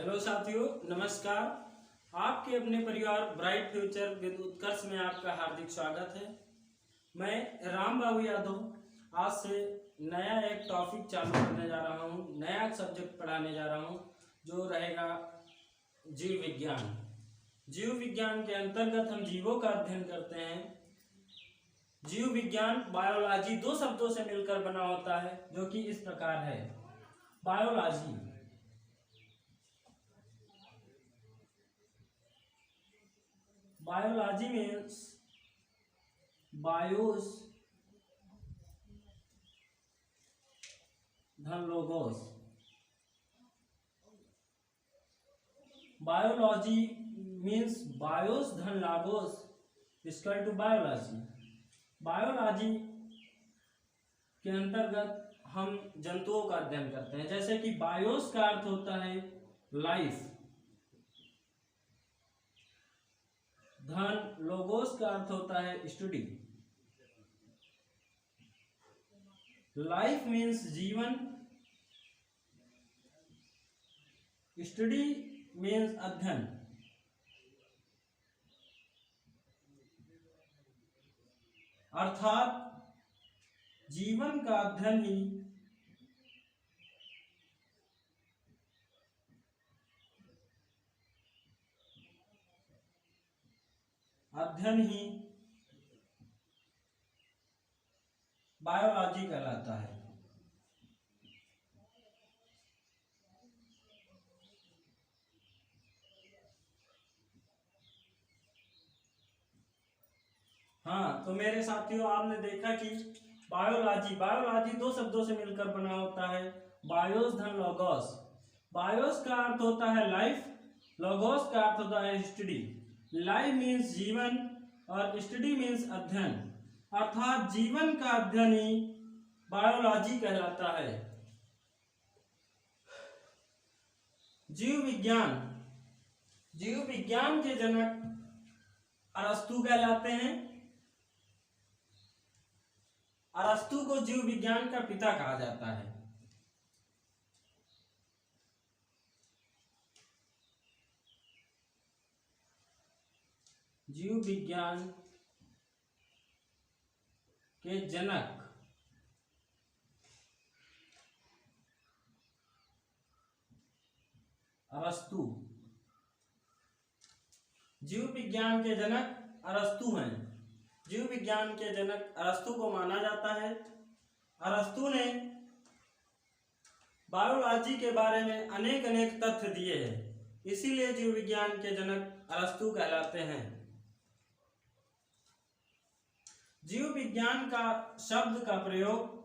Hello साथियों, नमस्कार। आपके अपने परिवार ब्राइट फ्यूचर विद उत्कर्ष में आपका हार्दिक स्वागत है। मैं राम बाबू यादव आज से नया एक टॉपिक चालू करने जा रहा हूँ, नया सब्जेक्ट पढ़ाने जा रहा हूँ जो रहेगा जीव विज्ञान। जीव विज्ञान के अंतर्गत हम जीवों का अध्ययन करते हैं। जीव विज्ञान बायोलॉजी दो शब्दों से मिलकर बना होता है जो कि इस प्रकार है। बायोलॉजी Biology means bios धन लोगोस। Biology means bios धन लागोस इक्वल टू बायोलॉजी। बायोलॉजी के अंतर्गत हम जंतुओं का अध्ययन करते हैं, जैसे कि बायोस का अर्थ होता है लाइफ, धन लोगोस का अर्थ होता है स्टडी। लाइफ मीन्स जीवन, स्टडी मीन्स अध्ययन। अर्थात जीवन का अध्ययन ही बायोलॉजी कहलाता है। हाँ, तो मेरे साथियों, आपने देखा कि बायोलॉजी दो शब्दों से मिलकर बना होता है, बायोस धन लोगोस। बायोस का अर्थ होता है लाइफ, लोगोस का अर्थ होता है स्टडी। लाइफ मीन्स जीवन और स्टडी मीन्स अध्ययन, अर्थात जीवन का अध्ययन ही बायोलॉजी कहलाता है। जीव विज्ञान के जनक अरस्तु कहलाते हैं। अरस्तु को जीव विज्ञान का पिता कहा जाता है। जीव विज्ञान के जनक अरस्तु। जीव विज्ञान के जनक अरस्तु हैं। जीव विज्ञान के जनक अरस्तु को माना जाता है। अरस्तु ने बायोलॉजी के बारे में अनेक तथ्य दिए हैं, इसीलिए जीव विज्ञान के जनक अरस्तु कहलाते हैं। जीव विज्ञान का शब्द का प्रयोग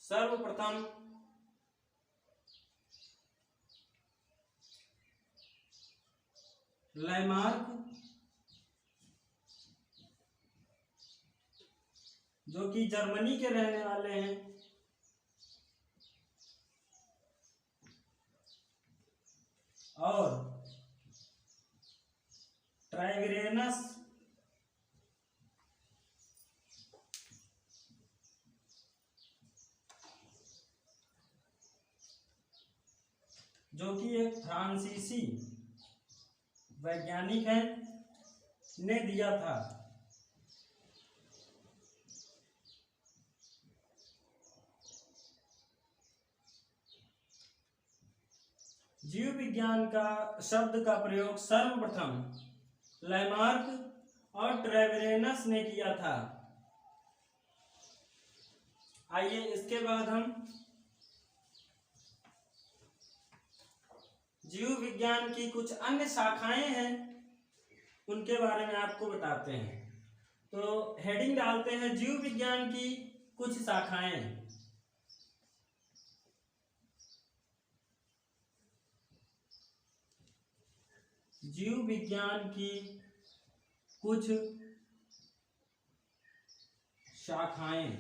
सर्वप्रथम लैमार्क, जो कि जर्मनी के रहने वाले हैं, और ट्राइग्रेनस, जो कि एक फ्रांसीसी वैज्ञानिक है, ने दिया था। जीव विज्ञान का शब्द का प्रयोग सर्वप्रथम लैमार्क और ट्रेवेरेनस ने किया था। आइए इसके बाद हम जीव विज्ञान की कुछ अन्य शाखाएं हैं, उनके बारे में आपको बताते हैं। तो हेडिंग डालते हैं, जीव विज्ञान की कुछ शाखाएं। जीव विज्ञान की कुछ शाखाएं।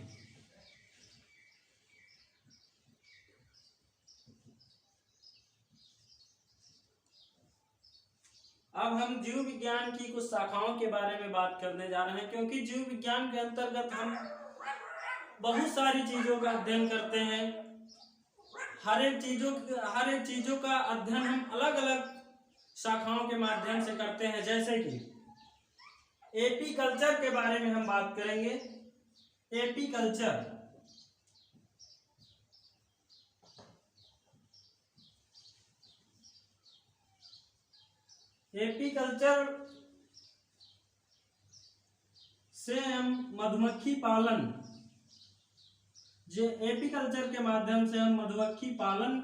अब हम जीव विज्ञान की कुछ शाखाओं के बारे में बात करने जा रहे हैं, क्योंकि जीव विज्ञान के अंतर्गत हम बहुत सारी चीजों का अध्ययन करते हैं। हर एक चीजों का अध्ययन हम अलग अलग शाखाओं के माध्यम से करते हैं। जैसे कि एपीकल्चर के बारे में हम बात करेंगे। एपीकल्चर से हम मधुमक्खी पालन, एपीकल्चर के माध्यम से हम मधुमक्खी पालन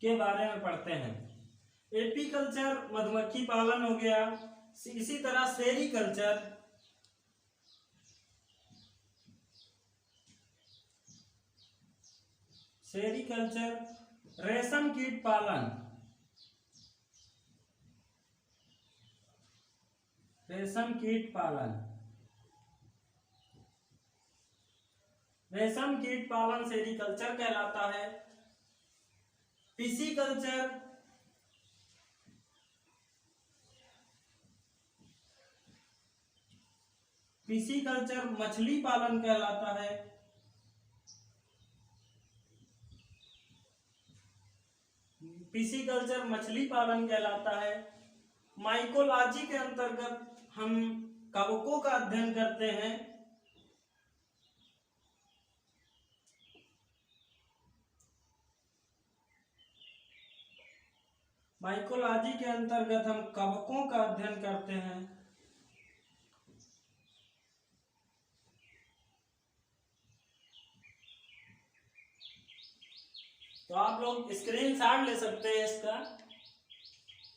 के बारे में पढ़ते हैं। एपीकल्चर मधुमक्खी पालन हो गया। इसी तरह सेरीकल्चर, रेशम कीट पालन, रेशम कीट पालन सेरीकल्चर कहलाता है। पिसीकल्चर, मछली पालन कहलाता है। पिसीकल्चर मछली पालन कहलाता है। माइकोलॉजी के अंतर्गत हम कवकों का अध्ययन करते हैं। माइकोलॉजी के अंतर्गत हम कवकों का अध्ययन करते हैं। तो आप लोग स्क्रीनशॉट ले सकते हैं इसका।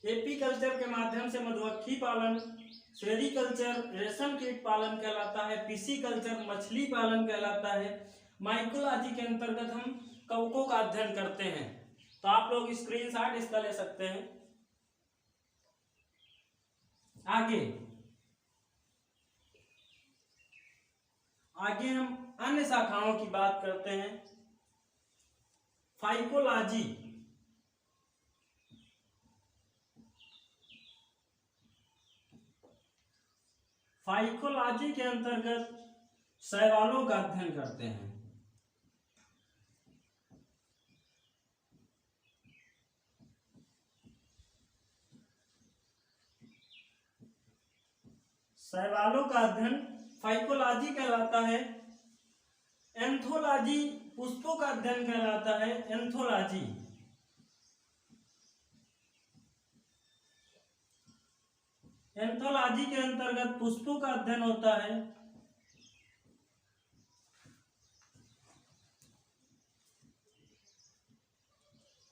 एपीकल्चर के माध्यम से मधुमक्खी पालन, सेरीकल्चर रेशम कीट पालन कहलाता है। पिसीकल्चर मछली पालन कहलाता है। माइकोलॉजी के अंतर्गत हम कवकों का अध्ययन करते हैं। तो आप लोग स्क्रीनशॉट इसका ले सकते हैं। आगे हम अन्य शाखाओं की बात करते हैं। फाइकोलॉजी, के अंतर्गत शैवालों का अध्ययन करते हैं। शैवालों का अध्ययन फाइकोलॉजी कहलाता है। एंथोलॉजी पुष्पों का अध्ययन कहलाता है। एंथोलॉजी के अंतर्गत पुष्पों का अध्ययन होता है।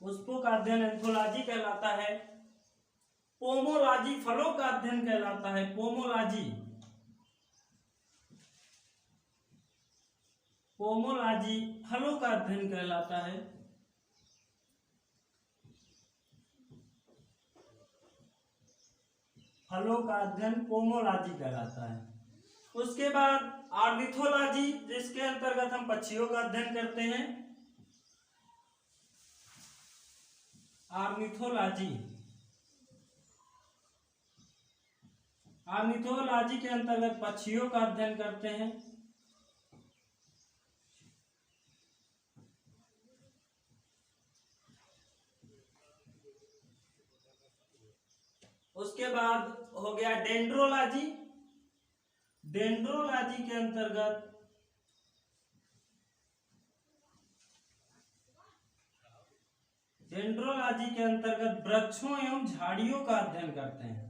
पुष्पों का अध्ययन एंथोलॉजी कहलाता है। पोमोलॉजी फलों का अध्ययन कहलाता है। पोमोलॉजी फलों का अध्ययन कहलाता है। फलों का अध्ययन पोमोलॉजी कहलाता है। उसके बाद ऑर्निथोलॉजी, जिसके अंतर्गत हम पक्षियों का अध्ययन करते हैं। ऑर्निथोलॉजी के अंतर्गत पक्षियों का अध्ययन करते हैं। उसके बाद हो गया डेंड्रोलॉजी। डेंड्रोलॉजी के अंतर्गत वृक्षों एवं झाड़ियों का अध्ययन करते हैं।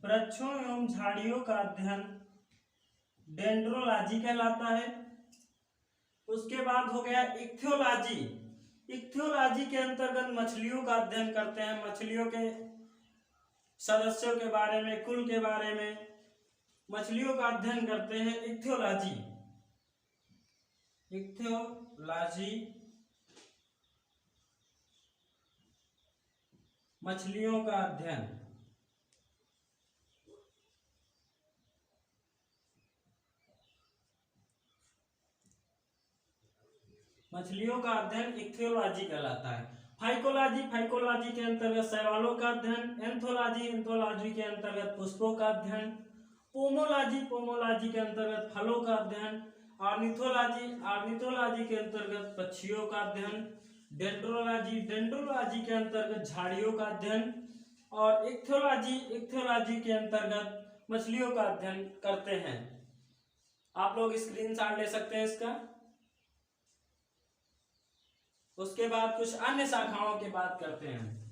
वृक्षों एवं झाड़ियों का अध्ययन डेंड्रोलॉजी कहलाता है। उसके बाद हो गया इक्थियोलॉजी। इक्थियोलॉजी के अंतर्गत मछलियों का अध्ययन करते हैं। मछलियों के सदस्यों के बारे में, कुल के बारे में, मछलियों का अध्ययन करते हैं इक्थियोलॉजी। इक्थियोलॉजी मछलियों का अध्ययन। मछलियों का अध्ययन इक्थियोलॉजी कहलाता है। फाइकोलॉजी के अंतर्गत शैवालों का अध्ययन। एंथोलॉजी के अंतर्गत पुष्पों का अध्ययन। पोमोलॉजी के अंतर्गत फलों का अध्ययन। ऑर्निथोलॉजी के अंतर्गत पक्षियों का अध्ययन। डेंड्रोलॉजी के अंतर्गत झाड़ियों का अध्ययन। और इक्थियोलॉजी के अंतर्गत मछलियों का अध्ययन करते हैं। आप लोग स्क्रीनशॉट ले सकते हैं इसका। उसके बाद कुछ अन्य शाखाओं की बात करते हैं।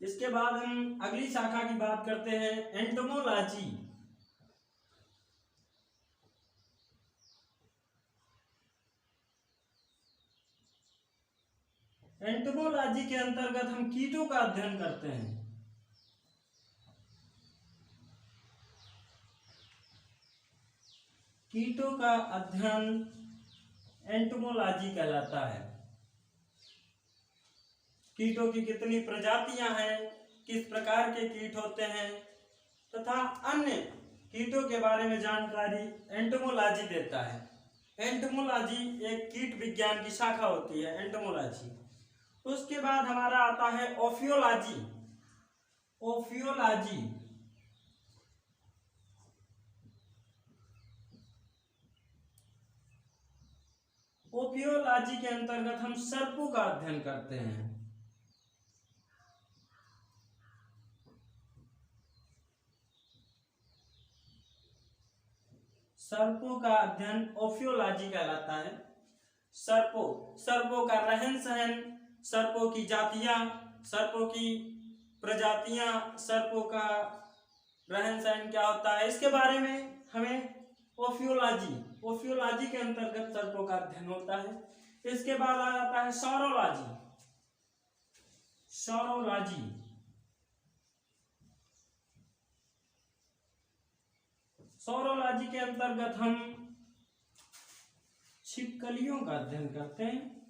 इसके बाद हम अगली शाखा की बात करते हैं एंटोमोलॉजी। एंटोमोलॉजी के अंतर्गत हम कीटों का अध्ययन करते हैं। कीटों का अध्ययन एंटोमोलॉजी कहलाता है। कीटों की कितनी प्रजातियां हैं, किस प्रकार के कीट होते हैं तथा अन्य कीटों के बारे में जानकारी एंटोमोलॉजी देता है। एंटोमोलॉजी एक कीट विज्ञान की शाखा होती है एंटोमोलॉजी। उसके बाद हमारा आता है ओफियोलॉजी। ओफियोलॉजी के अंतर्गत हम सर्पों का अध्ययन करते हैं। सर्पों का अध्ययन ओफियोलॉजी कहलाता है। सर्पों का रहन सहन, सर्पों की जातियां, सर्पों की प्रजातियां, सर्पों का रहन सहन क्या होता है, इसके बारे में हमें ओफियोलॉजी के अंतर्गत सर्पों का अध्ययन होता है। इसके बाद आ जाता है सौरोलॉजी के अंतर्गत हम छिपकलियों का अध्ययन करते हैं।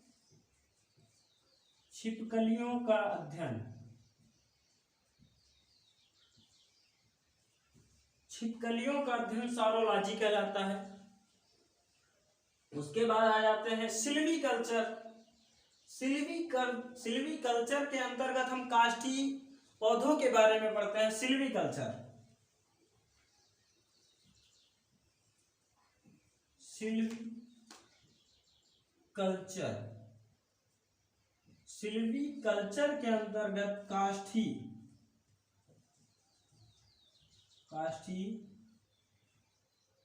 छिपकलियों का अध्ययन सौरोलॉजी कहलाता है। उसके बाद आ जाते हैं सिल्वीकल्चर। सिल्वीकल्चर के अंतर्गत हम काष्ठी पौधों के बारे में पढ़ते हैं। सिल्वीकल्चर के अंतर्गत काष्ठी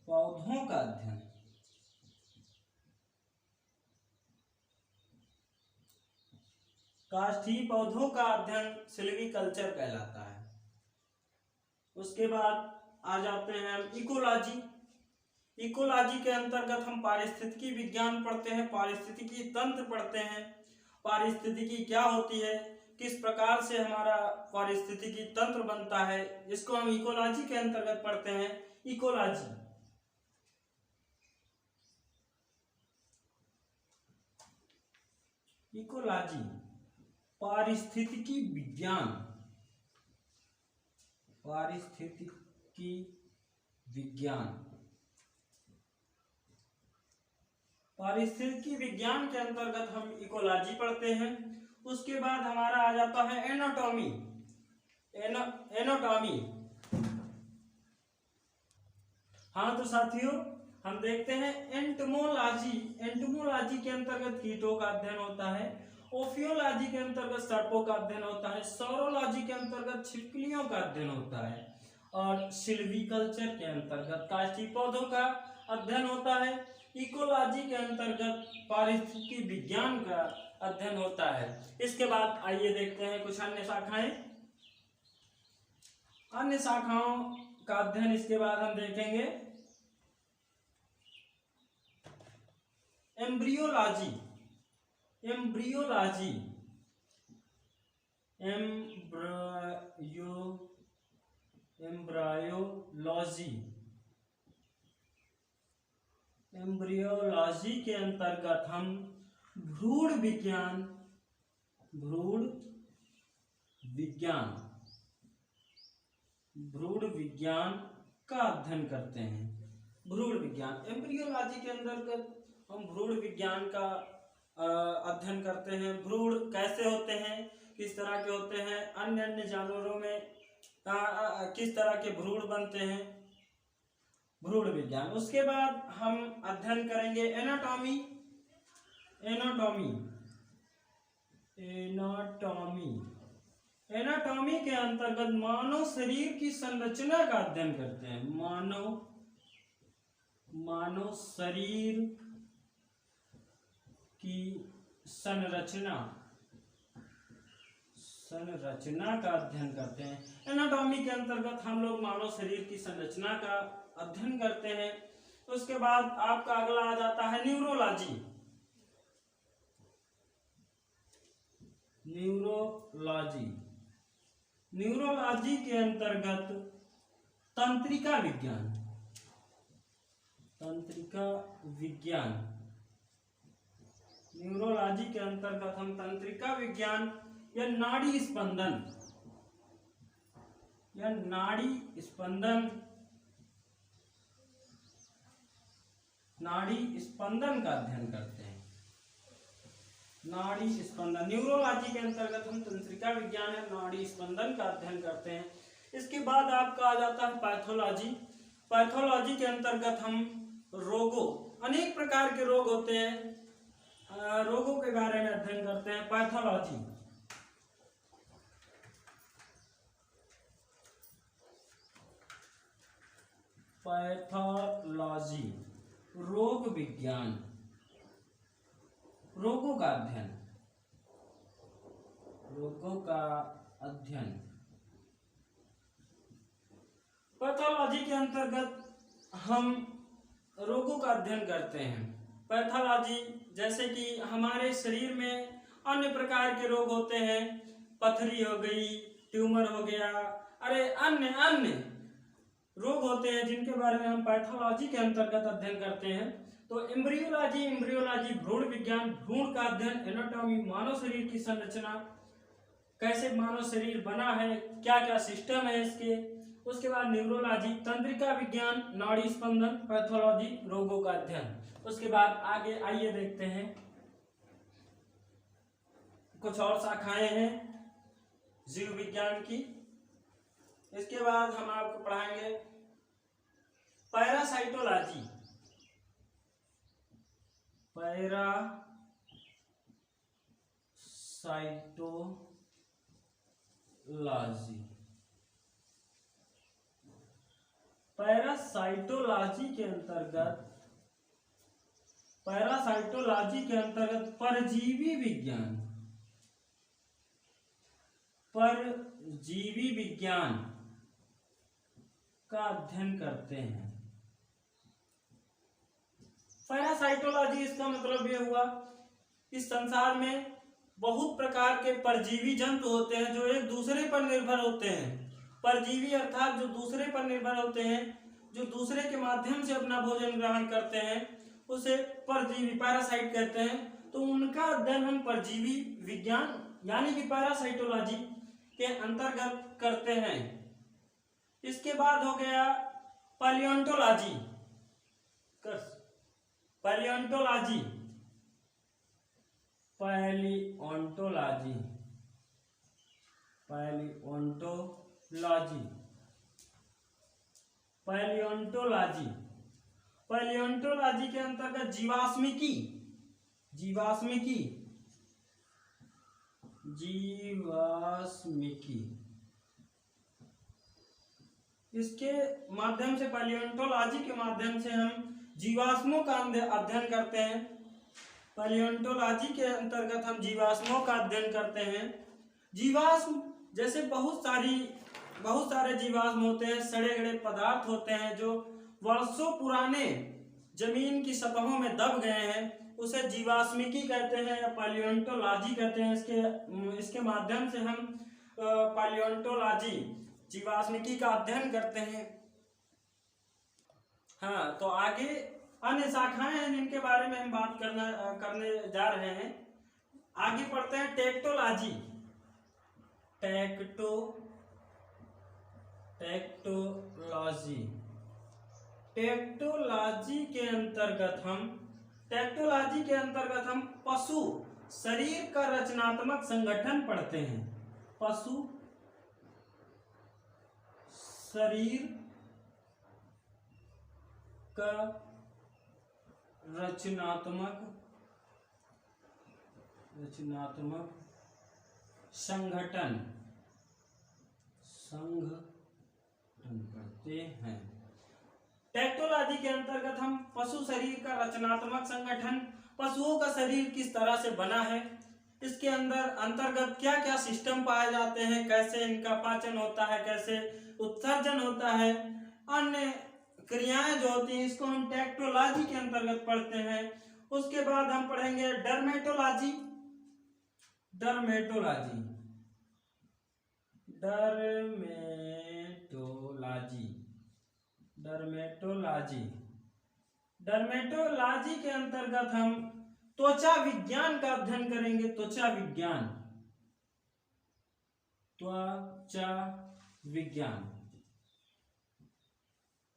पौधों का अध्ययन। काष्ठी पौधों का अध्ययन सिल्वीकल्चर कहलाता है। उसके बाद आ जाते हैं हम इकोलॉजी के अंतर्गत हम पारिस्थितिकी विज्ञान पढ़ते हैं, पारिस्थितिकी तंत्र पढ़ते हैं। पारिस्थितिकी क्या होती है, किस प्रकार से हमारा पारिस्थितिकी तंत्र बनता है, इसको हम इकोलॉजी के अंतर्गत पढ़ते हैं। इकोलॉजी पारिस्थितिकी विज्ञान। पारिस्थितिकी विज्ञान के अंतर्गत हम इकोलॉजी पढ़ते हैं। उसके बाद हमारा आ जाता है एनाटॉमी। हाँ तो साथियों, हम देखते हैं एंटोमोलॉजी के अंतर्गत कीटों का अध्ययन होता है। ओफियोलॉजी के अंतर्गत सर्पों का अध्ययन होता है। सौरोलॉजी के अंतर्गत छिपकलियों का अध्ययन होता है। और सिल्वीकल्चर के अंतर्गत काष्ठी पौधों का अध्ययन होता है। इकोलॉजी के अंतर्गत पारिस्थितिकी विज्ञान का अध्ययन होता है। इसके बाद आइए देखते हैं कुछ अन्य शाखाएं। अन्य शाखाओं का अध्ययन इसके बाद हम देखेंगे एम्ब्रियोलॉजी। एम्ब्रियोलॉजी, एम्ब्रायोलॉजी, एम्ब्रियोलॉजी के अंतर्गत हम भ्रूण विज्ञान का अध्ययन करते हैं। भ्रूण विज्ञान, एम्ब्रियोलॉजी के अंतर्गत हम भ्रूण विज्ञान का अध्ययन करते हैं। भ्रूण कैसे होते हैं, किस तरह के होते हैं, अन्य अन्य जानवरों में किस तरह के भ्रूण बनते हैं, भ्रूण विज्ञान। उसके बाद हम अध्ययन करेंगे एनाटॉमी के अंतर्गत मानव शरीर की संरचना का अध्ययन करते हैं। मानव शरीर की संरचना का अध्ययन करते हैं। एनाटॉमी के अंतर्गत हम लोग मानव शरीर की संरचना का अध्ययन करते हैं। उसके बाद आपका अगला आ जाता है न्यूरोलॉजी। न्यूरोलॉजी के अंतर्गत तंत्रिका विज्ञान। न्यूरोलॉजी के अंतर्गत हम तंत्रिका विज्ञान या नाड़ी स्पंदन का अध्ययन करते हैं। नाड़ी स्पंदन, न्यूरोलॉजी के अंतर्गत हम तंत्रिका विज्ञान या नाड़ी स्पंदन का अध्ययन करते हैं। इसके बाद आपका आ जाता है पैथोलॉजी। पैथोलॉजी के अंतर्गत हम रोगों, अनेक प्रकार के रोग होते हैं, रोगों के बारे में अध्ययन करते हैं। पैथोलॉजी, रोग विज्ञान, रोगों का अध्ययन। पैथोलॉजी के अंतर्गत हम रोगों का अध्ययन करते हैं। पैथोलॉजी जैसे कि हमारे शरीर में अन्य प्रकार के रोग होते हैं, पथरी हो गई, ट्यूमर हो गया, अरे अन्य रोग होते हैं जिनके बारे में हम पैथोलॉजी के अंतर्गत अध्ययन करते हैं। तो एम्ब्रियोलॉजी भ्रूण विज्ञान, भ्रूण का अध्ययन। एनाटॉमी, मानव शरीर की संरचना, कैसे मानव शरीर बना है, क्या क्या सिस्टम है इसके। उसके बाद न्यूरोलॉजी, तंत्रिका विज्ञान, नाड़ी स्पंदन। पैथोलॉजी, रोगों का अध्ययन। उसके बाद आगे आइए देखते हैं, कुछ और शाखाएं हैं जीव विज्ञान की। इसके बाद हम आपको पढ़ाएंगे पैरासाइटोलॉजी। पैरासाइटोलॉजी के अंतर्गत परजीवी विज्ञान का अध्ययन करते हैं। पैरासाइटोलॉजी, इसका मतलब ये हुआ इस संसार में बहुत प्रकार के परजीवी जंतु होते हैं जो एक दूसरे पर निर्भर होते हैं। परजीवी अर्थात जो दूसरे पर निर्भर होते हैं, जो दूसरे के माध्यम से अपना भोजन ग्रहण करते हैं, उसे परजीवी, पैरासाइट कहते हैं। तो उनका अध्ययन हम परजीवी विज्ञान यानी कि पैरासाइटोलॉजी के अंतर्गत करते हैं। इसके बाद हो गया पैलियोंटोलॉजी। पैलियोंटोलॉजी के अंतर्गत जीवाश्मिकी, इसके माध्यम से, पैलियोंटोलॉजी के माध्यम से हम जीवाश्मों का अध्ययन करते हैं। पैलियोंटोलॉजी के अंतर्गत हम जीवाश्मों का अध्ययन करते हैं। जीवाश्म जैसे बहुत सारे जीवाश्म होते हैं, सड़े गले पदार्थ होते हैं जो वर्षों पुराने जमीन की सतहों में दब गए हैं। उसे जीवाश्मिकी कहते हैं या पैलियोंटोलॉजी कहते हैं। इसके माध्यम से हम पैलियोंटोलॉजी जीवाश्मिकी का अध्ययन करते हैं। हाँ, तो आगे अन्य शाखाएं हैं जिनके बारे में हम बात करने जा रहे हैं। आगे पढ़ते हैं टेक्टोलॉजी। टेक्टोलॉजी टेक्टोलॉजी के अंतर्गत हम पशु शरीर का रचनात्मक संगठन पढ़ते हैं। पशु शरीर का रचनात्मक संगठन पढ़ते हैं। टेक्टोलॉजी के अंतर्गत हम पशु शरीर का रचनात्मक संगठन, पशुओं का शरीर किस तरह से बना है, इसके अंतर्गत क्या क्या सिस्टम पाए जाते हैं, कैसे इनका पाचन होता है, कैसे उत्सर्जन होता है, अन्य क्रियाएं जो होती हैं, इसको हम टेक्टोलॉजी के अंतर्गत पढ़ते हैं। उसके बाद हम पढ़ेंगे डर्मेटोलॉजी। डर्मेटोलॉजी के अंतर्गत हम त्वचा विज्ञान का अध्ययन करेंगे। त्वचा विज्ञान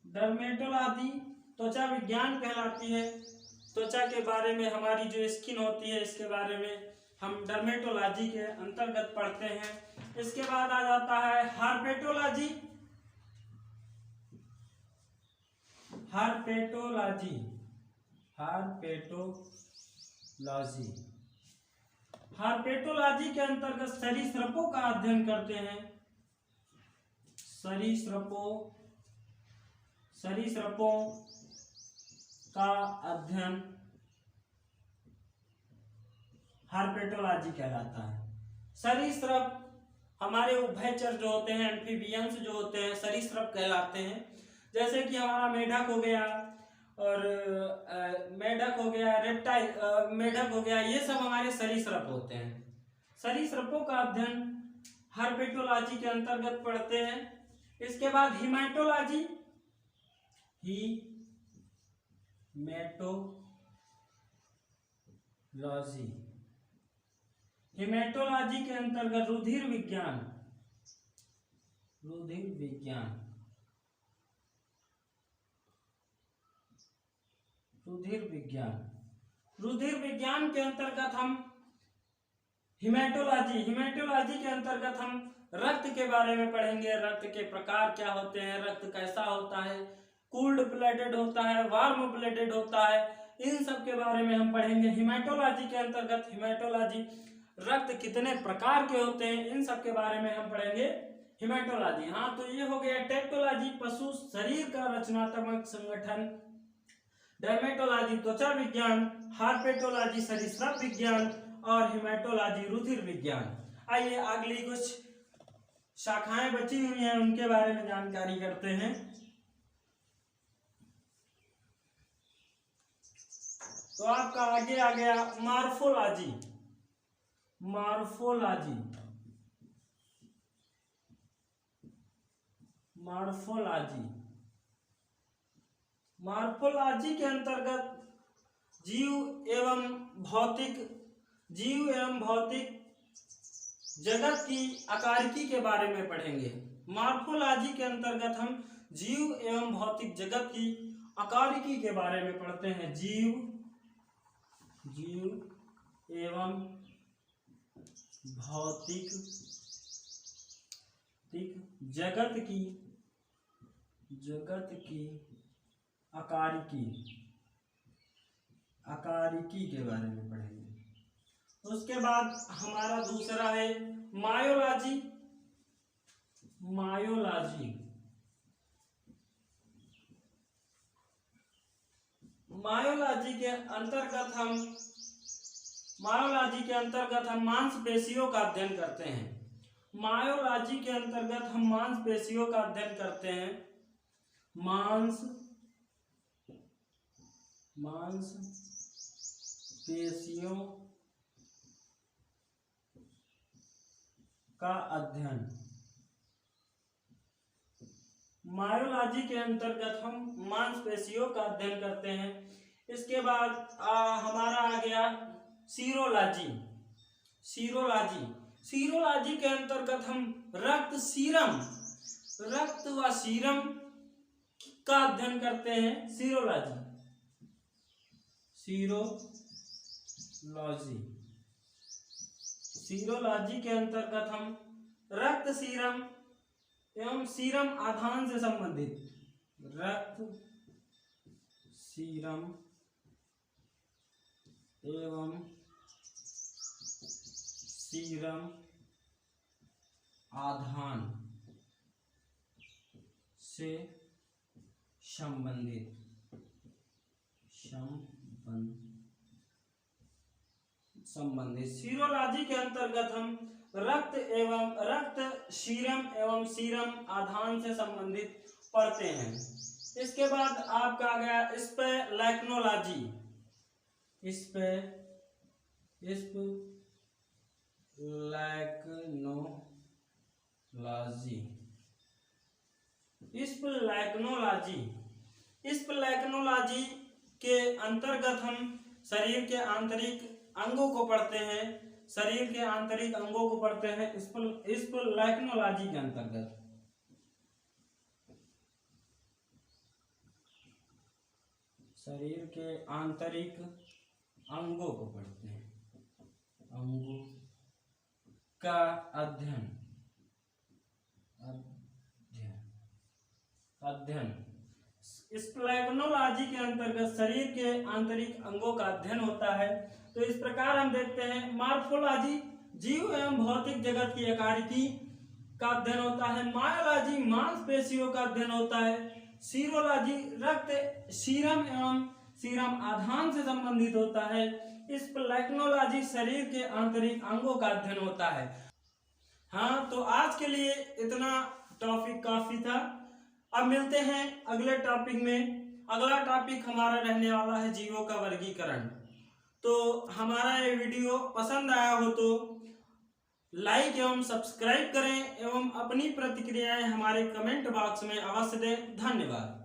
डर्मेटोलॉजी त्वचा विज्ञान कहलाती है। त्वचा के बारे में, हमारी जो स्किन होती है, इसके बारे में हम डर्मेटोलॉजी के अंतर्गत पढ़ते हैं। इसके बाद आ जाता है हार्पेटोलॉजी। हार्पेटोलॉजी के अंतर्गत सरीसृपों का अध्ययन करते हैं। सरीसृपों का अध्ययन हार्पेटोलॉजी कहलाता है। सरीसृप हमारे उभयचर जो होते हैं, एम्फीबियंस जो होते हैं, सरीसृप कहलाते हैं। जैसे कि हमारा मेढक हो गया और मेढक हो गया, ये सब हमारे सरीसृप होते हैं। सरीसृपों का अध्ययन हार्पेटोलॉजी के अंतर्गत पढ़ते हैं। इसके बाद हीमेटोलॉजी के अंतर्गत रुधिर विज्ञान के अंतर्गत हम हीमेटोलॉजी के अंतर्गत हम रक्त के बारे में पढ़ेंगे। रक्त के प्रकार क्या होते हैं, रक्त कैसा होता है, कूल्ड ब्लडेड होता है, वार्म ब्लडेड होता है, इन सब के बारे में हम पढ़ेंगे। हीमेटोलॉजी के अंतर्गत रक्त कितने प्रकार के होते हैं, इन सब के बारे में हम पढ़ेंगे हीमेटोलॉजी। हाँ, तो ये हो गया टेक्टोलॉजी पशु शरीर का रचनात्मक संगठन, डर्मेटोलॉजी त्वचा विज्ञान, हार्पेटोलॉजी सरीसृप विज्ञान और हीमेटोलॉजी रुधिर विज्ञान। आइए अगली कुछ शाखाएं बची हुई हैं, उनके बारे में जानकारी करते हैं। तो आपका आगे आ गया मॉर्फोलॉजी। मॉर्फोलॉजी के अंतर्गत जीव एवं भौतिक जगत की आकारिकी के बारे में पढ़ेंगे। मॉर्फोलॉजी के अंतर्गत हम जीव एवं भौतिक जगत की आकारिकी के बारे में पढ़ते हैं। जीव एवं भौतिक जगत की आकारिकी के बारे में पढ़ेंगे। उसके बाद हमारा दूसरा है मायोलॉजी। मायोलॉजी के अंतर्गत हम मांसपेशियों का अध्ययन करते हैं। मायोलॉजी के अंतर्गत हम मांसपेशियों का अध्ययन करते हैं। मांसपेशियों का अध्ययन। मायोलॉजी के अंतर्गत हम मांसपेशियों का अध्ययन करते हैं। इसके बाद हमारा आ गया सीरोलॉजी। सीरोलॉजी के अंतर्गत हम रक्त व सीरम का अध्ययन करते हैं। सीरोलॉजी के अंतर्गत हम रक्त, सीरम एवं सीरम आधान से संबंधित रक्त, सीरम एवं सीरम आधान से संबंधित सीरोलॉजी के अंतर्गत हम रक्त, सीरम एवं सीरम आधान से संबंधित पढ़ते हैं। इसके बाद आपका आ गया स्पेलेक्नोलॉजी। स्पेलेक्नोलॉजी के अंतर्गत हम शरीर के आंतरिक अंगों को पढ़ते हैं। शरीर के अंतर्गत शरीर के आंतरिक अंगों को पढ़ते हैं, अंगों का अध्ययन। स्पेलेक्नोलॉजी के अंतर्गत शरीर के आंतरिक अंगों का अध्ययन होता है। तो इस प्रकार हम देखते हैं मॉर्फोलॉजी जीव एवं भौतिक जगत की आकृति का अध्ययन होता है। मायोलॉजी मांसपेशियों का अध्ययन होता है। सीरोलॉजी रक्त, सीरम एवं सीरम आधान से संबंधित होता है। स्पेलेक्नोलॉजी शरीर के आंतरिक अंगों का अध्ययन होता है। हाँ, तो आज के लिए इतना टॉपिक काफी था। अब मिलते हैं अगले टॉपिक में। अगला टॉपिक हमारा रहने वाला है जीवों का वर्गीकरण। तो हमारा ये वीडियो पसंद आया हो तो लाइक एवं सब्सक्राइब करें एवं अपनी प्रतिक्रियाएं हमारे कमेंट बॉक्स में अवश्य दें। धन्यवाद।